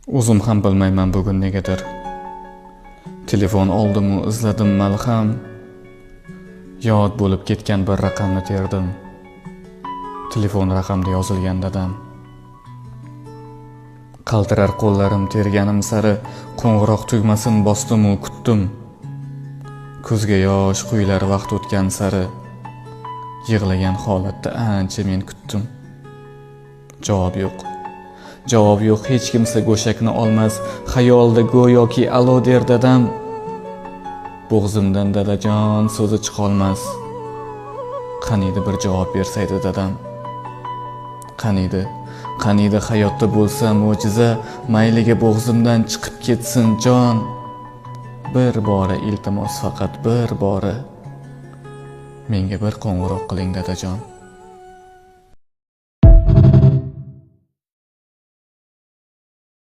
O'zim ham bilmayman bugun negadir. Telefon oldim-u izladim malham. Yod bo'lib ketgan bir raqamni terdim. Telefon raqamda yozilgan dadam. Qaltirar qo'llarim terganim sari qo'ng'iroq tugmasini bosdim-u kutdim. Ko'zga yosh quylar vaqt o'tgan sari yig'lagan holatda ancha men kutdim. Javob yo'q. Javob yo'q, hech kimsa go'shakni olmas, xayolda go'yoki alo der dadam. Bo'g'zimdan dadajon so'zi chiqolmas. Qaniydi bir javob bersaydi dadam. Qaniydi hayotda bo'lsa mo'jiza, mayliga bo'g'zimdan chiqib ketsin jon. Bir bora iltimos, faqat bir bora menga bir qo'ng'iroq qiling dadajon.